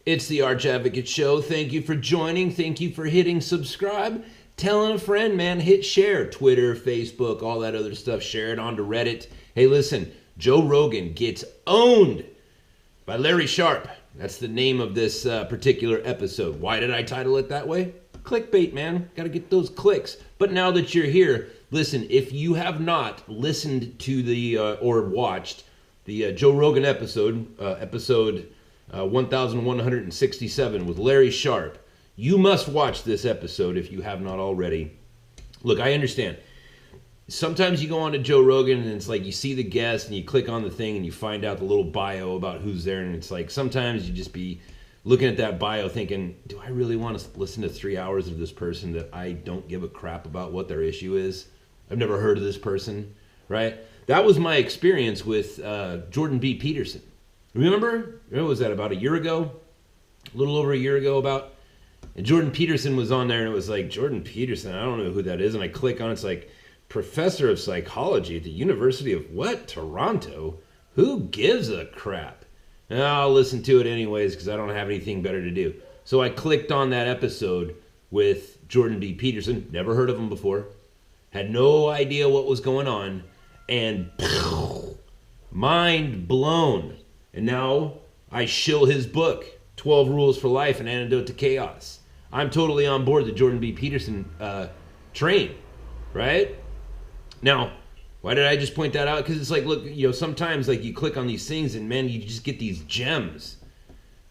It's the Arch Advocate Show. Thank you for joining. Thank you for hitting subscribe. Telling a friend, man, hit share. Twitter, Facebook, all that other stuff. Share it onto Reddit. Hey, listen, Joe Rogan gets owned by Larry Sharpe. That's the name of this particular episode. Why did I title it that way? Clickbait, man. Got to get those clicks. But now that you're here, listen, if you have not listened to the or watched the Joe Rogan episode 1167 with Larry Sharpe, you must watch this episode if you have not already. Look, I understand. Sometimes you go on to Joe Rogan and it's like you see the guest and you click on the thing and you find out the little bio about who's there, and it's like sometimes you just be looking at that bio thinking, do I really want to listen to 3 hours of this person that I don't give a crap about what their issue is? I've never heard of this person, right? That was my experience with Jordan B. Peterson. Remember? What was that, about a year ago? A little over a year ago about? And Jordan Peterson was on there and it was like, Jordan Peterson, I don't know who that is. And I click on it, it's like, professor of psychology at the University of what? Toronto? Who gives a crap? And I'll listen to it anyways because I don't have anything better to do. So I clicked on that episode with Jordan B. Peterson. Never heard of him before. Had no idea what was going on. And mind blown. And now I shill his book, 12 Rules for Life, An Antidote to Chaos. I'm totally on board the Jordan B. Peterson train, right? Now, why did I just point that out? Because it's like, look, you know, sometimes like you click on these things and man, you just get these gems,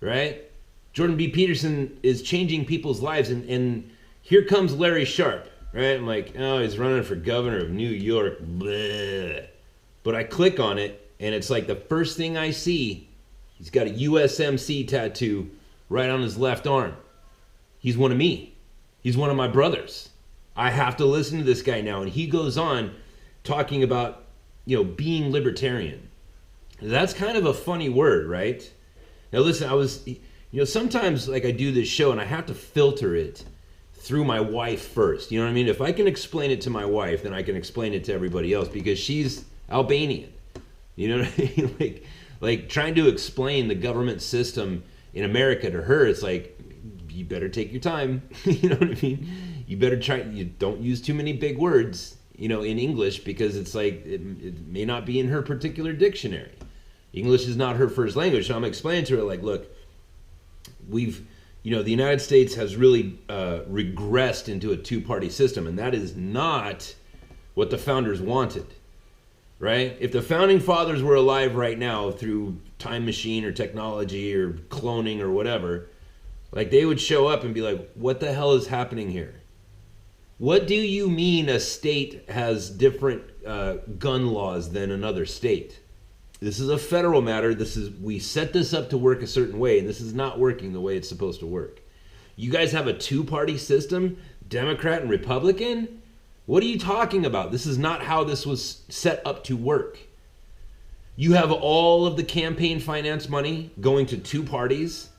right? Jordan B. Peterson is changing people's lives, and here comes Larry Sharpe, right? I'm like, oh, he's running for governor of New York, bleh. But I click on it, and it's like the first thing I see, he's got a USMC tattoo right on his left arm. He's one of me. He's one of my brothers. I have to listen to this guy now. And he goes on talking about, you know, being libertarian. That's kind of a funny word, right? Now listen, sometimes like I do this show and I have to filter it through my wife first. You know what I mean? If I can explain it to my wife, then I can explain it to everybody else because she's Albanian. You know what I mean? Like trying to explain the government system in America to her, it's like, you better take your time. You know what I mean? You better try, you don't use too many big words, you know, in English because it's like, it may not be in her particular dictionary. English is not her first language. So I'm explaining to her like, look, the United States has really regressed into a two-party system, and that is not what the founders wanted. Right? If the founding fathers were alive right now through time machine or technology or cloning or whatever, like they would show up and be like, what the hell is happening here? What do you mean a state has different gun laws than another state? This is a federal matter. We set this up to work a certain way, and this is not working the way it's supposed to work. You guys have a two-party system, Democrat and Republican? What are you talking about? This is not how this was set up to work. You have all of the campaign finance money going to two parties,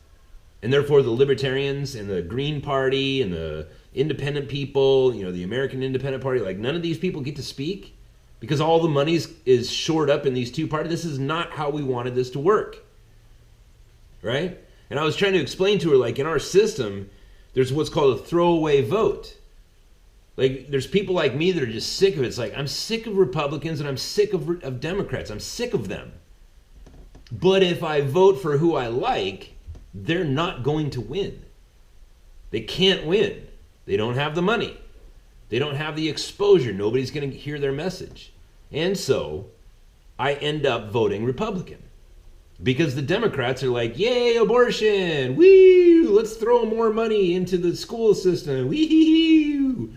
and therefore the Libertarians and the Green Party and the independent people, you know, the American Independent Party, like none of these people get to speak because all the money is shored up in these two parties. This is not how we wanted this to work, right? And I was trying to explain to her, like in our system, there's what's called a throwaway vote. Like there's people like me that are just sick of it. It's like, I'm sick of Republicans and I'm sick of Democrats. I'm sick of them. But if I vote for who I like, they're not going to win. They can't win. They don't have the money. They don't have the exposure. Nobody's going to hear their message. And so I end up voting Republican. Because the Democrats are like, yay, abortion. Woo! Let's throw more money into the school system. Wee-hee-hee.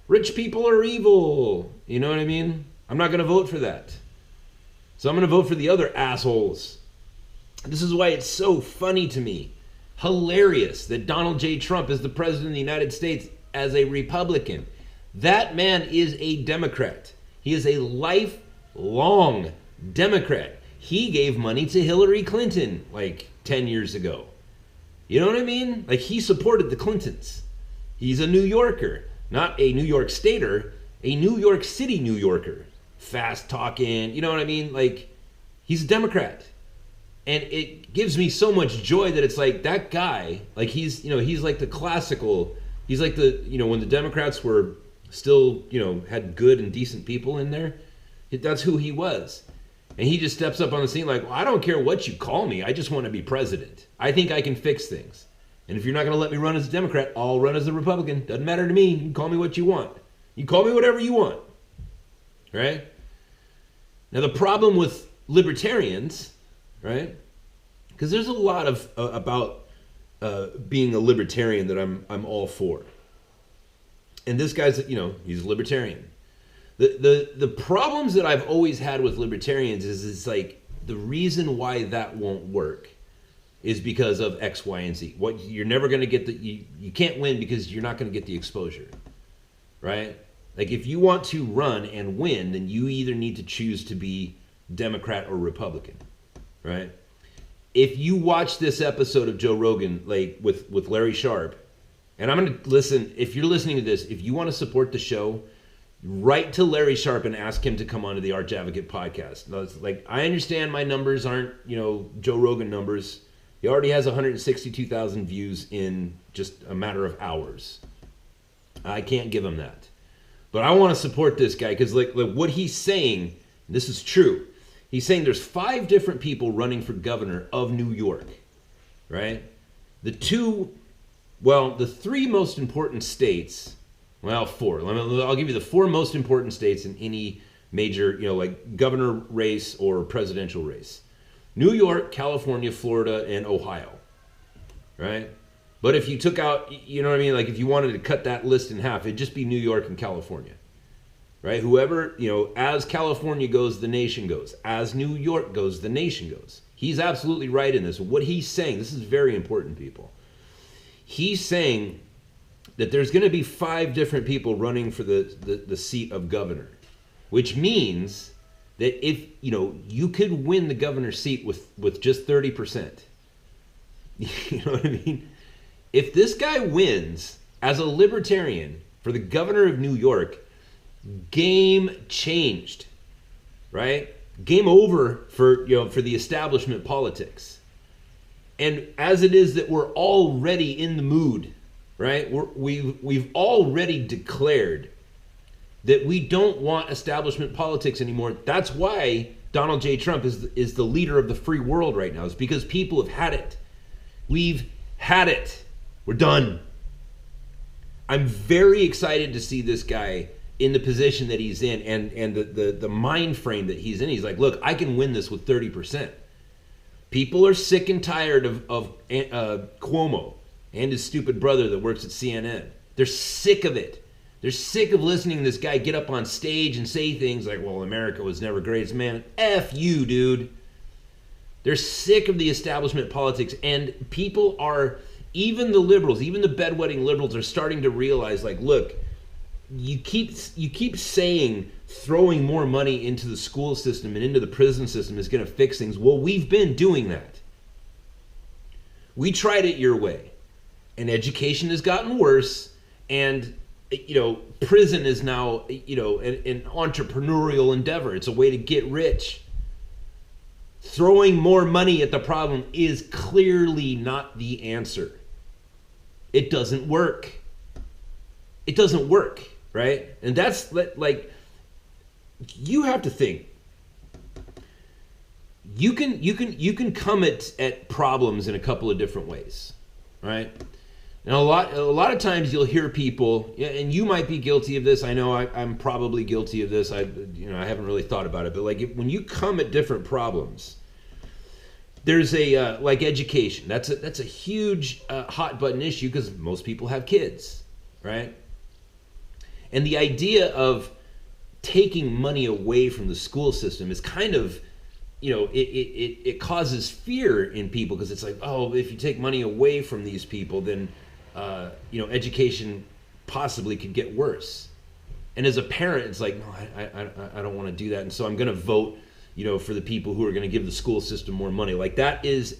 Rich people are evil. You know what I mean? I'm not going to vote for that. So I'm going to vote for the other assholes. This is why it's so funny to me, hilarious, that Donald J. Trump is the president of the United States as a Republican. That man is a Democrat. He is a lifelong Democrat. He gave money to Hillary Clinton like 10 years ago. You know what I mean? Like he supported the Clintons. He's a New Yorker, not a New York Stater, a New York City New Yorker. Fast talking, you know what I mean? Like he's a Democrat. And it gives me so much joy that it's like that guy, like he's like the classical, he's like the, when the Democrats were still, had good and decent people in there, that's who he was. And he just steps up on the scene like, well, I don't care what you call me. I just want to be president. I think I can fix things. And if you're not going to let me run as a Democrat, I'll run as a Republican. Doesn't matter to me. You can call me what you want. You call me whatever you want. Right? Now, the problem with libertarians, right? Because there's a lot of about being a libertarian that I'm all for. And this guy's, he's a libertarian. The problems that I've always had with libertarians is like the reason why that won't work is because of X, Y, and Z. What you're never going to get you can't win because you're not going to get the exposure, right? Like if you want to run and win, then you either need to choose to be Democrat or Republican, right? If you watch this episode of Joe Rogan, like with Larry Sharpe, and I'm going to listen, if you're listening to this, if you want to support the show, write to Larry Sharpe and ask him to come onto the Arch Advocate podcast. Like, I understand my numbers aren't, Joe Rogan numbers. He already has 162,000 views in just a matter of hours. I can't give him that. But I want to support this guy because like what he's saying, this is true. He's saying there's 5 different people running for governor of New York, right? The 3 most important states, well, 4. I'll give you the 4 most important states in any major, like governor race or presidential race. New York, California, Florida, and Ohio, right? But if you took out, like if you wanted to cut that list in half, it'd just be New York and California, right? Whoever, as California goes, the nation goes. As New York goes, the nation goes. He's absolutely right in this. What he's saying, this is very important, people. He's saying that there's going to be 5 different people running for the seat of governor, which means that if, you could win the governor's seat with just 30%. You know what I mean? If this guy wins as a libertarian for the governor of New York, game changed, right? Game over for the establishment politics. And as it is that we're already in the mood, right? We've already declared that we don't want establishment politics anymore. That's why Donald J. Trump is the leader of the free world right now. It's because people have had it. We've had it. We're done. I'm very excited to see this guy in the position that he's in and the mind frame that he's in. He's like, look, I can win this with 30%. People are sick and tired of Cuomo and his stupid brother that works at CNN. They're sick of it. They're sick of listening to this guy get up on stage and say things like, well, America was never great. Man, F you, dude. They're sick of the establishment politics, and people are, even the liberals, even the bedwetting liberals are starting to realize, like, look, you keep saying throwing more money into the school system and into the prison system is going to fix things. Well, we've been doing that. We tried it your way, and education has gotten worse, and prison is now, an entrepreneurial endeavor. It's a way to get rich. Throwing more money at the problem is clearly not the answer. It doesn't work. It doesn't work, right? And that's like, you have to think. You can come at problems in a couple of different ways, right? Now, a lot of times you'll hear people, and you might be guilty of this. I know I'm probably guilty of this. I haven't really thought about it, but like when you come at different problems, there's a like education. That's a huge hot button issue because most people have kids, right? And the idea of taking money away from the school system is kind of, it causes fear in people because it's like, oh, if you take money away from these people, then education possibly could get worse. And as a parent, it's like, no, I don't want to do that. And so I'm going to vote, for the people who are going to give the school system more money. Like that's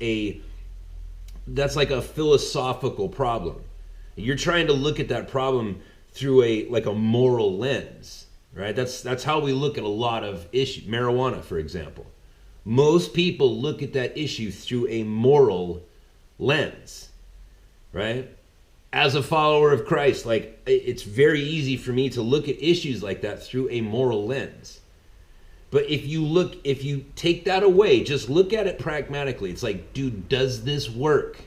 like a philosophical problem. You're trying to look at that problem through a moral lens, right? That's how we look at a lot of issues. Marijuana, for example. Most people look at that issue through a moral lens, right? As a follower of Christ, like, it's very easy for me to look at issues like that through a moral lens. But if you take that away, just look at it pragmatically. It's like, dude, does this work?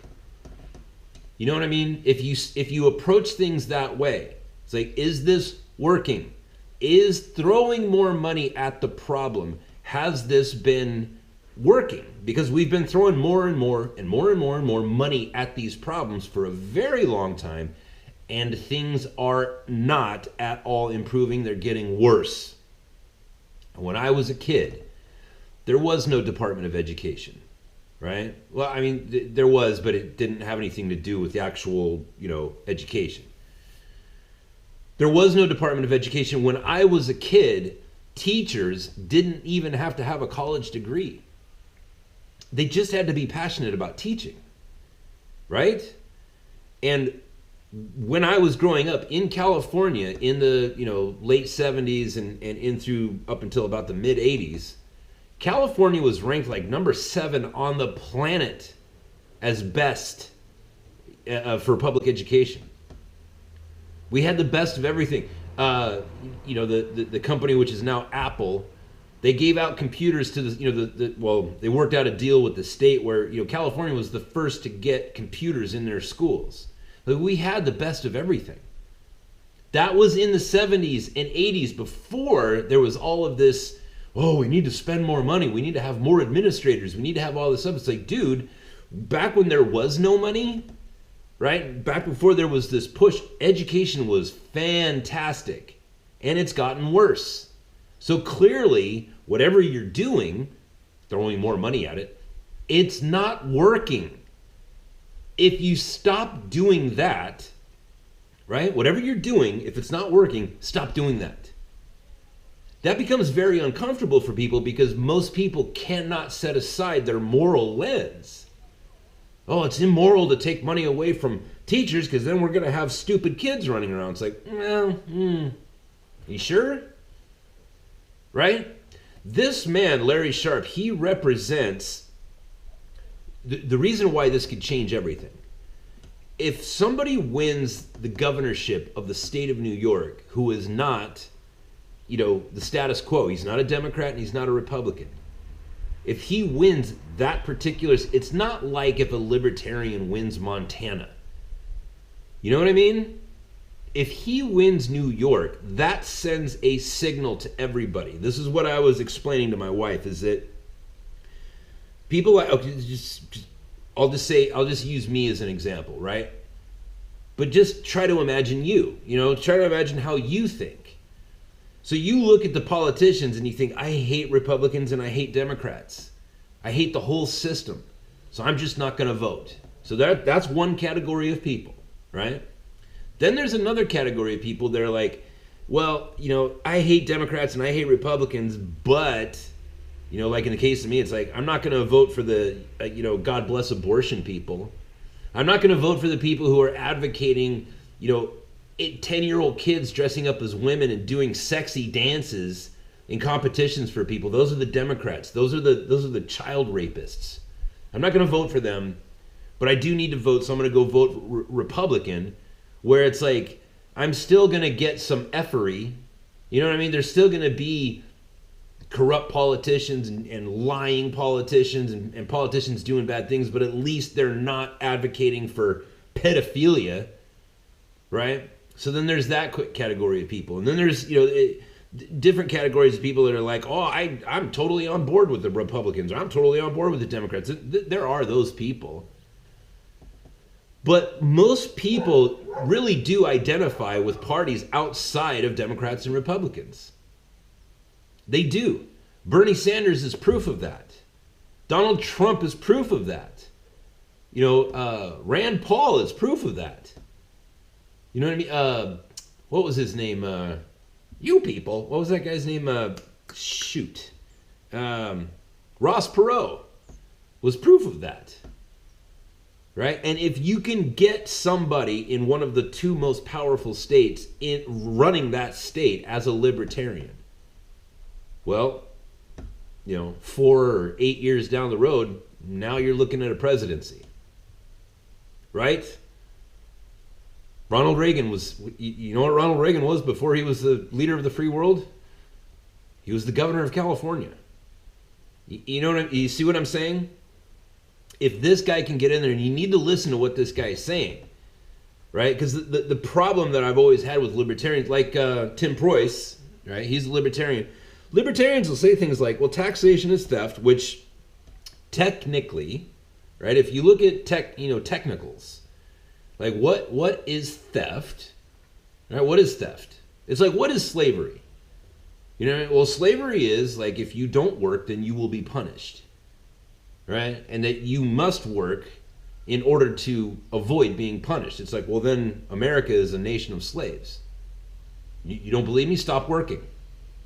You know what I mean? If you approach things that way, it's like, is this working? Is throwing more money at the problem, has this been working? Because we've been throwing more and more and more and more and more money at these problems for a very long time, and things are not at all improving. They're getting worse. When I was a kid, there was no Department of Education, right? Well, I mean, there was, but it didn't have anything to do with the actual, education. There was no Department of Education. When I was a kid, teachers didn't even have to have a college degree. They just had to be passionate about teaching, right? And when I was growing up in California in the late 70s and in through up until about the mid 80s, California was ranked like number 7 on the planet as best for public education. We had the best of everything. The company, which is now Apple, they gave out computers to they worked out a deal with the state where California was the first to get computers in their schools. Like, we had the best of everything. That was in the 70s and 80s, before there was all of this, oh, we need to spend more money, we need to have more administrators, we need to have all this stuff. It's like, dude, back when there was no money, right? Back before there was this push, education was fantastic, and it's gotten worse. So clearly, whatever you're doing, throwing more money at it, it's not working. If you stop doing that, right? Whatever you're doing, if it's not working, stop doing that. That becomes very uncomfortable for people because most people cannot set aside their moral lens. Oh, it's immoral to take money away from teachers because then we're going to have stupid kids running around. It's like, well, you sure? Right? This man, Larry Sharpe, he represents the reason why this could change everything. If somebody wins the governorship of the state of New York who is not, the status quo, he's not a Democrat and he's not a Republican. If he wins that particular, it's not like if a libertarian wins Montana. You know what I mean? If he wins New York, that sends a signal to everybody. This is what I was explaining to my wife, is that people like, okay, I'll just use me as an example, right? But just try to imagine try to imagine how you think. So you look at the politicians and you think, I hate Republicans and I hate Democrats. I hate the whole system. So I'm just not going to vote. So that's one category of people, right? Then there's another category of people that are like, well, I hate Democrats and I hate Republicans, but, like in the case of me, it's like, I'm not going to vote for the, God bless abortion people. I'm not going to vote for the people who are advocating, 10-year-old kids dressing up as women and doing sexy dances in competitions for people. Those are the Democrats. Those are the child rapists. I'm not going to vote for them, but I do need to vote, so I'm going to go vote Republican, where it's like, I'm still going to get some effery. You know what I mean? There's still going to be corrupt politicians and lying politicians and politicians doing bad things, but at least they're not advocating for pedophilia, right? So then there's that category of people. And then there's, different categories of people that are like, oh, I'm totally on board with the Republicans, or I'm totally on board with the Democrats. There are those people. But most people really do identify with parties outside of Democrats and Republicans. They do. Bernie Sanders is proof of that. Donald Trump is proof of that. Rand Paul is proof of that. You know what I mean? What was his name? You people. What was that guy's name? Ross Perot was proof of that. Right? And if you can get somebody in one of the two most powerful states in running that state as a libertarian, well, 4 or 8 years down the road, now you're looking at a presidency, right? Ronald Reagan was, you know what Ronald Reagan was before he was the leader of the free world? He was the governor of California. You see what I'm saying? If this guy can get in there, and you need to listen to what this guy is saying, right? Because the problem that I've always had with libertarians, like Tim Preuss, right? He's a libertarian. Libertarians will say things like, well, taxation is theft, which technically, right? If you look at technicals, like what is theft? Right? What is theft? It's like, what is slavery? Well, slavery is like, if you don't work, then you will be punished, right? And that you must work in order to avoid being punished. It's like, well, then America is a nation of slaves. You don't believe me? Stop working,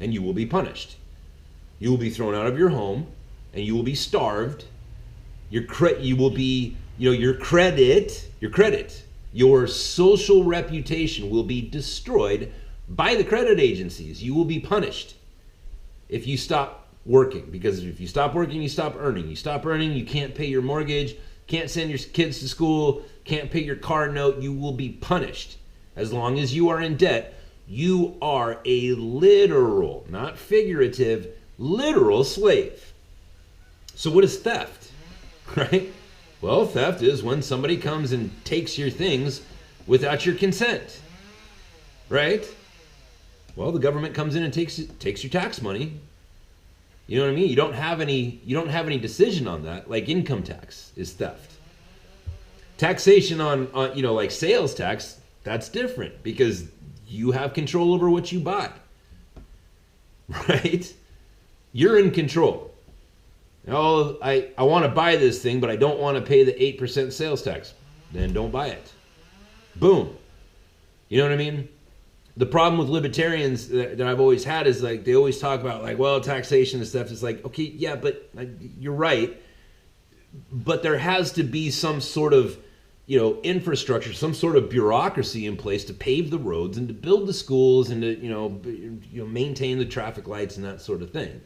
and you will be punished. You will be thrown out of your home, and you will be starved. You will be, your credit, your social reputation will be destroyed by the credit agencies. You will be punished if you stop working, because if you stop working, you stop earning. You stop earning, you can't pay your mortgage, can't send your kids to school, can't pay your car note. You will be punished. As long as you are in debt, you are a literal, not figurative, literal slave. So what is theft? Right? Well, theft is when somebody comes and takes your things without your consent. Right? Well, the government comes in and takes your tax money. You know what I mean? You don't have any decision on that. Like income tax is theft. Taxation on like sales tax, that's different because you have control over what you buy. Right? You're in control. Oh, I want to buy this thing, but I don't want to pay the 8% sales tax. Then don't buy it. Boom. You know what I mean? The problem with libertarians that I've always had is like, they always talk about like, well, taxation and stuff. It's like, okay, yeah, but you're right. But there has to be some sort of, infrastructure, some sort of bureaucracy in place to pave the roads and to build the schools and to, maintain the traffic lights and that sort of thing.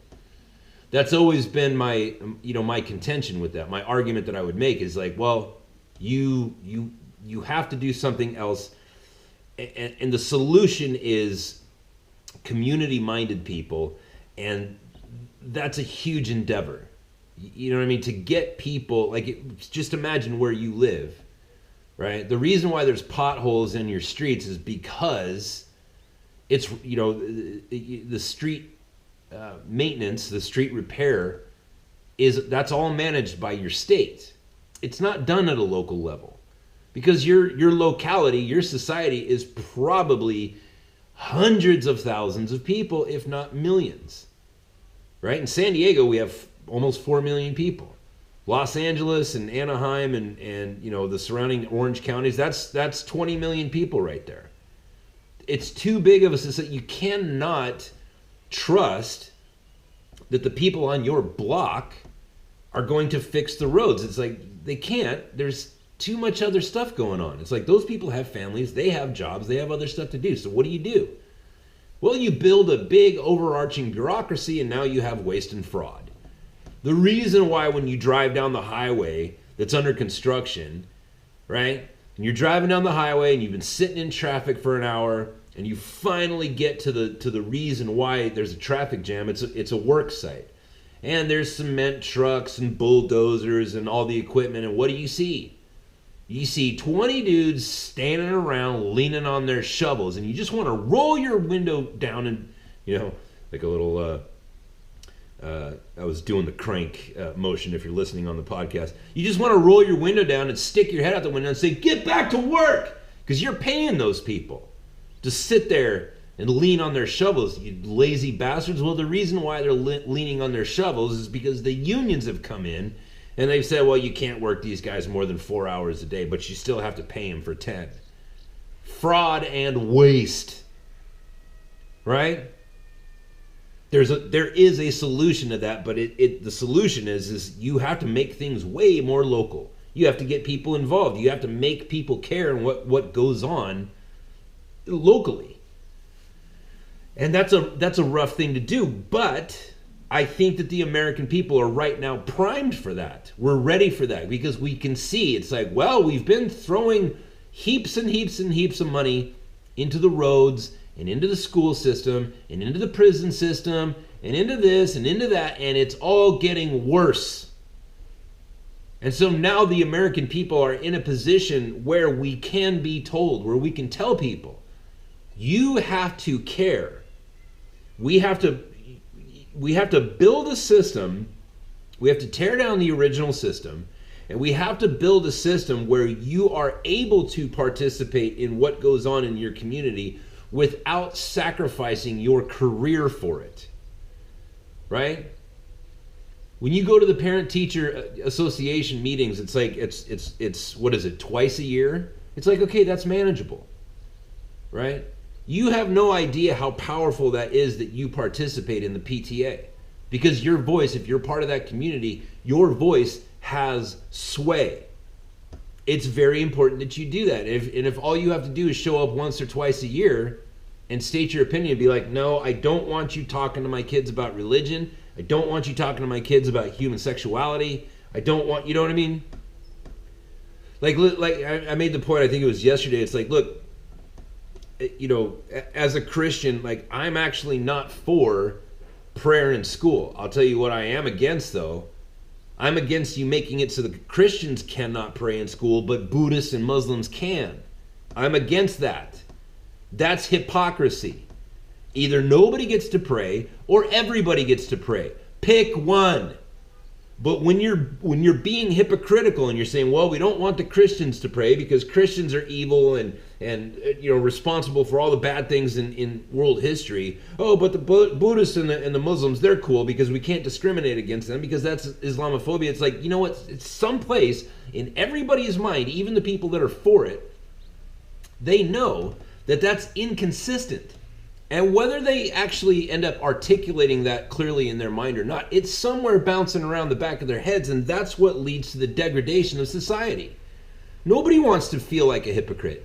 That's always been my, my contention with that. My argument that I would make is like, well, you have to do something else. And the solution is community-minded people, and that's a huge endeavor. You know what I mean? To get people, just imagine where you live, right? The reason why there's potholes in your streets is because it's, the street maintenance, the street repair, that's all managed by your state. It's not done at a local level. Because your locality, your society is probably hundreds of thousands of people, if not millions, right? In San Diego, we have almost 4 million people. Los Angeles and Anaheim and the surrounding Orange counties, that's 20 million people right there. It's too big of a society. You cannot trust that the people on your block are going to fix the roads. It's like they can't. There's too much other stuff going on. It's like those people have families, they have jobs, they have other stuff to do. So what do? Well, you build a big overarching bureaucracy, and now you have waste and fraud. The reason why when you drive down the highway that's under construction, right? And you're driving down the highway and you've been sitting in traffic for an hour and you finally get to the reason why there's a traffic jam. It's a work site. And there's cement trucks and bulldozers and all the equipment, and what do you see? You see 20 dudes standing around leaning on their shovels, and you just want to roll your window down and, like a little, I was doing the crank motion if you're listening on the podcast. You just want to roll your window down and stick your head out the window and say, get back to work, because you're paying those people to sit there and lean on their shovels, you lazy bastards. Well, the reason why they're leaning on their shovels is because the unions have come in and they've said, well, you can't work these guys more than 4 hours a day, but you still have to pay them for 10. Fraud and waste, right? There is a solution to that, but the solution is you have to make things way more local. You have to get people involved. You have to make people care in what goes on locally. And that's a rough thing to do, but I think that the American people are right now primed for that. We're ready for that because we can see it's like, well, we've been throwing heaps and heaps and heaps of money into the roads and into the school system and into the prison system and into this and into that, and it's all getting worse. And so now the American people are in a position where we can be told, where we can tell people, you have to care. We have to build a system. We have to tear down the original system, and we have to build a system where you are able to participate in what goes on in your community without sacrificing your career for it. Right? When you go to the parent-teacher association meetings, it's like it's what is it, twice a year? It's like, okay, that's manageable. Right? You have no idea how powerful that is that you participate in the PTA. Because your voice, if you're part of that community, your voice has sway. It's very important that you do that. If all you have to do is show up once or twice a year and state your opinion, be like, no, I don't want you talking to my kids about religion. I don't want you talking to my kids about human sexuality. I don't want, you know what I mean? Like I made the point, I think it was yesterday, it's like, look, you know, as a Christian, like, I'm actually not for prayer in school. I'll tell you what I am against, though. I'm against you making it so that Christians cannot pray in school, but Buddhists and Muslims can. I'm against that. That's hypocrisy. Either nobody gets to pray or everybody gets to pray. Pick one. But when you're being hypocritical and you're saying, well, we don't want the Christians to pray because Christians are evil and you know, responsible for all the bad things in world history. Oh, but the Buddhists and the Muslims, they're cool because we can't discriminate against them because that's Islamophobia. It's like, you know what? It's someplace in everybody's mind, even the people that are for it, they know that that's inconsistent. And whether they actually end up articulating that clearly in their mind or not, it's somewhere bouncing around the back of their heads, and that's what leads to the degradation of society. Nobody wants to feel like a hypocrite.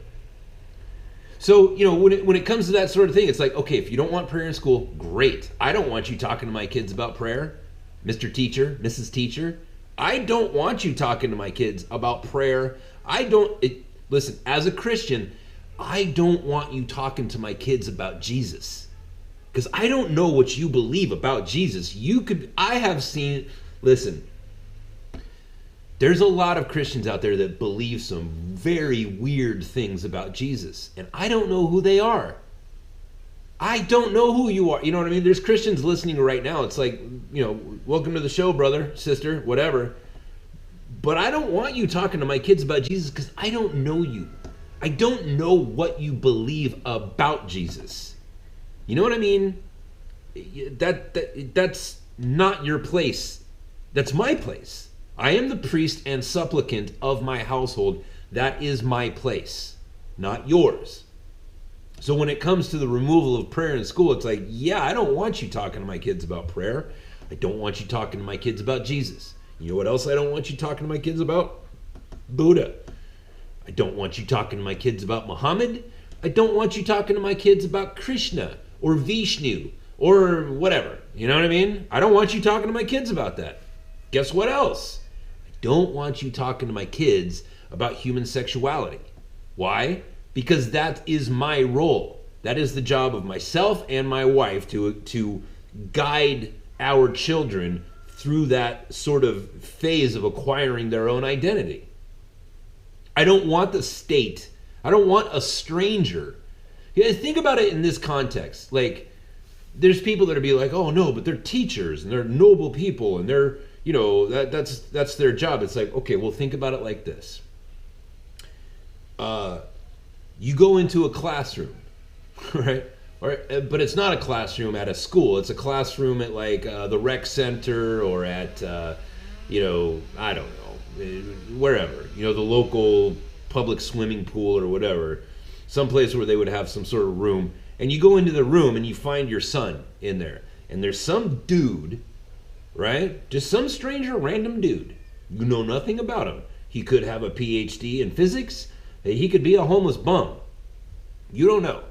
So, you know, when it comes to that sort of thing, it's like, okay, if you don't want prayer in school, great. I don't want you talking to my kids about prayer, Mr. Teacher, Mrs. Teacher. I don't want you talking to my kids about prayer. Listen, as a Christian, I don't want you talking to my kids about Jesus, because I don't know what you believe about Jesus. Listen, there's a lot of Christians out there that believe some very weird things about Jesus, and I don't know who they are. I don't know who you are. You know what I mean? There's Christians listening right now. It's like, you know, welcome to the show, brother, sister, whatever. But I don't want you talking to my kids about Jesus because I don't know you. I don't know what you believe about Jesus. You know what I mean? That's not your place. That's my place. I am the priest and supplicant of my household. That is my place, not yours. So when it comes to the removal of prayer in school, it's like, yeah, I don't want you talking to my kids about prayer. I don't want you talking to my kids about Jesus. You know what else I don't want you talking to my kids about? Buddha. I don't want you talking to my kids about Muhammad. I don't want you talking to my kids about Krishna or Vishnu or whatever. You know what I mean? I don't want you talking to my kids about that. Guess what else? I don't want you talking to my kids about human sexuality. Why? Because that is my role. That is the job of myself and my wife to guide our children through that sort of phase of acquiring their own identity. I don't want the state. I don't want a stranger. Yeah, think about it in this context. Like, there's people that are be like, oh no, but they're teachers and they're noble people and they're, you know, that's their job. It's like, okay, well, think about it like this. You go into a classroom, right? But it's not a classroom at a school. It's a classroom at like the rec center or at, you know, I don't know, wherever, you know, the local public swimming pool or whatever, someplace where they would have some sort of room. And you go into the room and you find your son in there. And there's some dude, right? Just some stranger, random dude. You know nothing about him. He could have a PhD in physics. He could be a homeless bum. You don't know.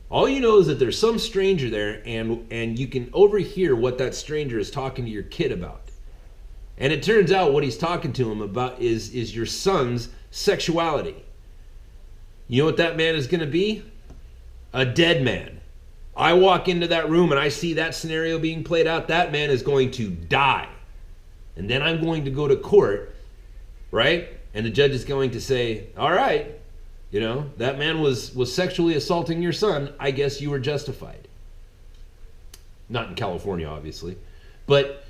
All you know is that there's some stranger there, and you can overhear what that stranger is talking to your kid about. And it turns out what he's talking to him about is your son's sexuality. You know what that man is going to be? A dead man. I walk into that room and I see that scenario being played out. That man is going to die. And then I'm going to go to court, right? And the judge is going to say, all right, you know, that man was sexually assaulting your son. I guess you were justified. Not in California, obviously. But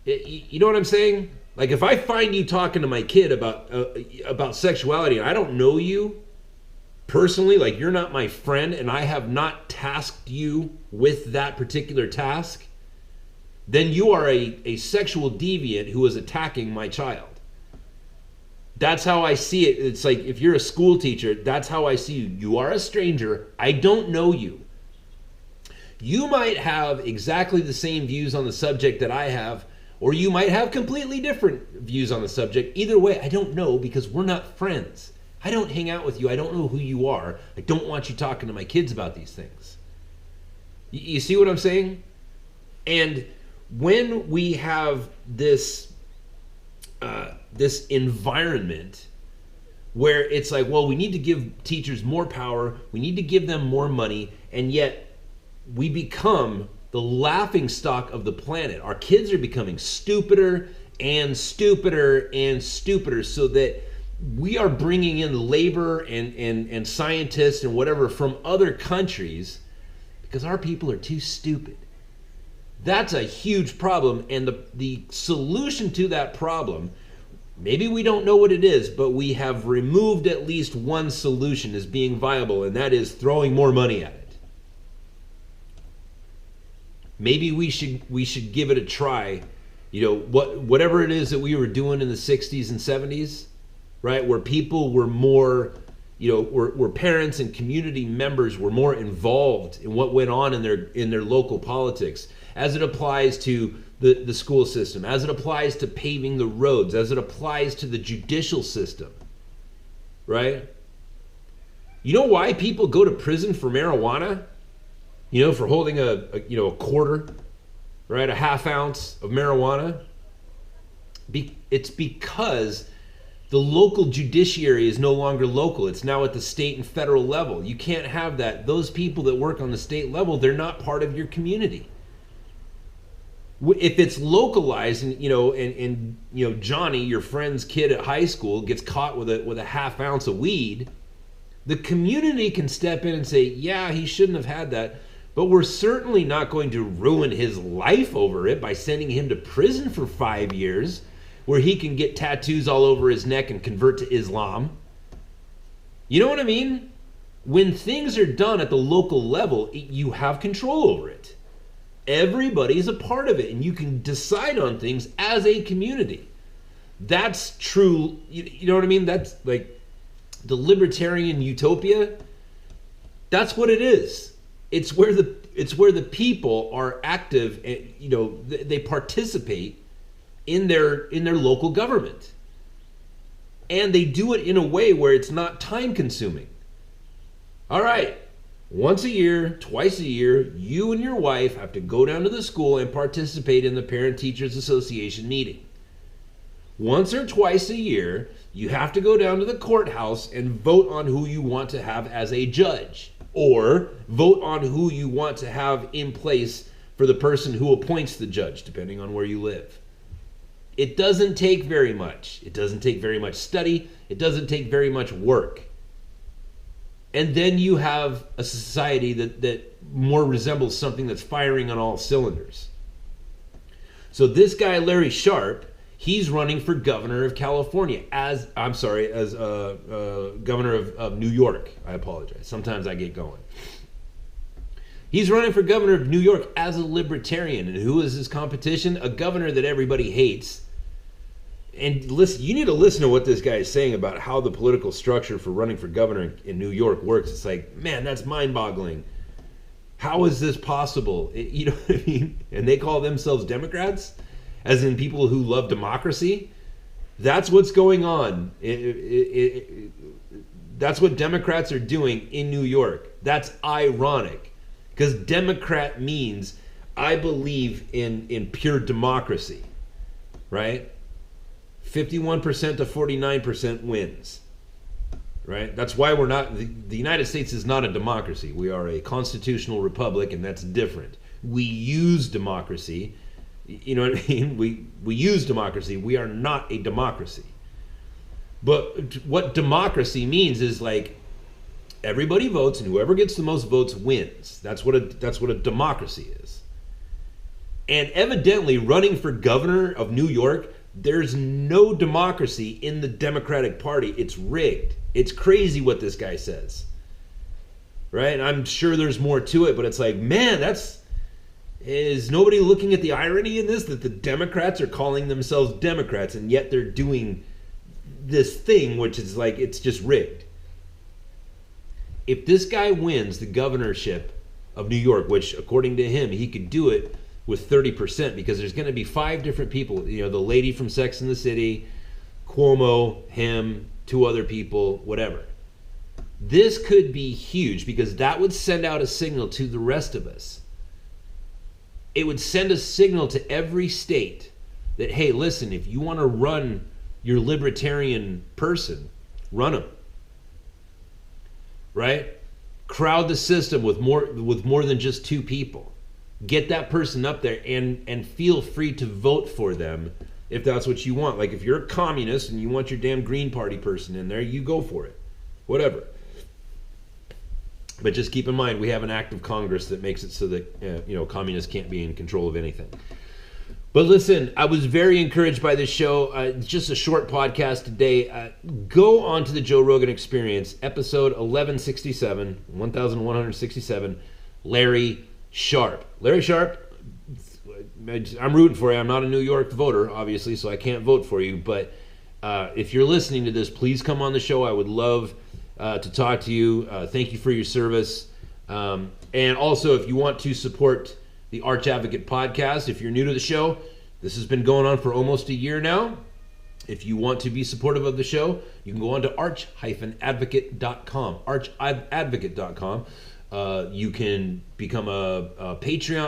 you know what I'm saying? Like, if I find you talking to my kid about sexuality and I don't know you personally, like you're not my friend and I have not tasked you with that particular task, then you are a sexual deviant who is attacking my child. That's how I see it. It's like, if you're a school teacher, that's how I see you. You are a stranger. I don't know you. You might have exactly the same views on the subject that I have, or you might have completely different views on the subject. Either way, I don't know, because we're not friends. I don't hang out with you. I don't know who you are. I don't want you talking to my kids about these things. You see what I'm saying? And when we have this environment where it's like, well, we need to give teachers more power, we need to give them more money, and yet we become the laughing stock of the planet. Our kids are becoming stupider and stupider and stupider, so that we are bringing in labor and scientists and whatever from other countries because our people are too stupid. That's a huge problem, and the solution to that problem, maybe we don't know what it is, but we have removed at least one solution as being viable, and that is throwing more money at it. Maybe we should give it a try. You know, whatever it is that we were doing in the 60s and 70s, right? Where people were more, you know, where parents and community members were more involved in what went on in their local politics, as it applies to the school system, as it applies to paving the roads, as it applies to the judicial system, right? You know why people go to prison for marijuana? You know, for holding a quarter, right? A half ounce of marijuana. It's because the local judiciary is no longer local. It's now at the state and federal level. You can't have that. Those people that work on the state level, they're not part of your community. If it's localized, and Johnny, your friend's kid at high school, gets caught with a half ounce of weed, the community can step in and say, yeah, he shouldn't have had that, but we're certainly not going to ruin his life over it by sending him to prison for 5 years, where he can get tattoos all over his neck and convert to Islam. You know what I mean? When things are done at the local level, you have control over it. Everybody's a part of it, and you can decide on things as a community. That's true. You know what I mean? That's like the libertarian utopia. That's what it is. It's where the people are active, and they participate in their local government, and they do it in a way where it's not time consuming. All right. Once a year, twice a year, you and your wife have to go down to the school and participate in the Parent-Teachers Association meeting. Once or twice a year, you have to go down to the courthouse and vote on who you want to have as a judge, or vote on who you want to have in place for the person who appoints the judge, depending on where you live. It doesn't take very much. It doesn't take very much study. It doesn't take very much work. And then you have a society that more resembles something that's firing on all cylinders. So this guy, Larry Sharpe, he's running for governor of California as governor of New York. I apologize. Sometimes I get going. He's running for governor of New York as a libertarian. And who is his competition? A governor that everybody hates. And listen, you need to listen to what this guy is saying about how the political structure for running for governor in New York works. It's like, man, that's mind-boggling. How is this possible? You know what I mean? And they call themselves Democrats, as in people who love democracy. That's what's going on. That's what Democrats are doing in New York. That's ironic, because Democrat means I believe in pure democracy, right? 51% to 49% wins, right? That's why we're not, the United States is not a democracy. We are a constitutional republic, and that's different. We use democracy, you know what I mean? We use democracy. We are not a democracy. But what democracy means is like everybody votes, and whoever gets the most votes wins. That's what a democracy is. And evidently, running for governor of New York, there's no democracy in the Democratic Party. It's rigged. It's crazy what this guy says, right? And I'm sure there's more to it, but it's like, man, is nobody looking at the irony in this, that the Democrats are calling themselves Democrats, and yet they're doing this thing, which is like, it's just rigged. If this guy wins the governorship of New York, which according to him, he could do it with 30%, because there's going to be 5 different people, you know, the lady from Sex and the City, Cuomo, him, 2 other people, whatever. This could be huge, because that would send out a signal to the rest of us. It would send a signal to every state that, hey, listen, if you want to run your libertarian person, run them, right? Crowd the system with more than just 2 people. Get that person up there, and feel free to vote for them if that's what you want. Like if you're a communist and you want your damn Green Party person in there, you go for it, whatever. But just keep in mind, we have an act of Congress that makes it so that communists can't be in control of anything. But listen, I was very encouraged by this show. It's just a short podcast today. Go on to the Joe Rogan Experience, episode 1167, Larry Sharpe. Larry Sharpe, I'm rooting for you. I'm not a New York voter, obviously, so I can't vote for you. But if you're listening to this, please come on the show. I would love to talk to you. Thank you for your service. And also, if you want to support the Arch Advocate podcast, if you're new to the show, this has been going on for almost a year now. If you want to be supportive of the show, you can go on to arch-advocate.com, archadvocate.com. You can become a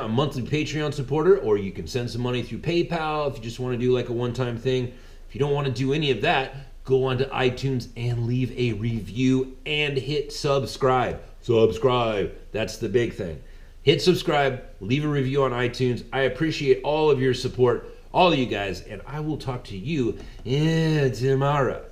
monthly Patreon supporter, or you can send some money through PayPal if you just want to do like a one-time thing. If you don't want to do any of that, go on to iTunes and leave a review and hit subscribe. Subscribe. That's the big thing. Hit subscribe, leave a review on iTunes. I appreciate all of your support, all of you guys, and I will talk to you tomorrow.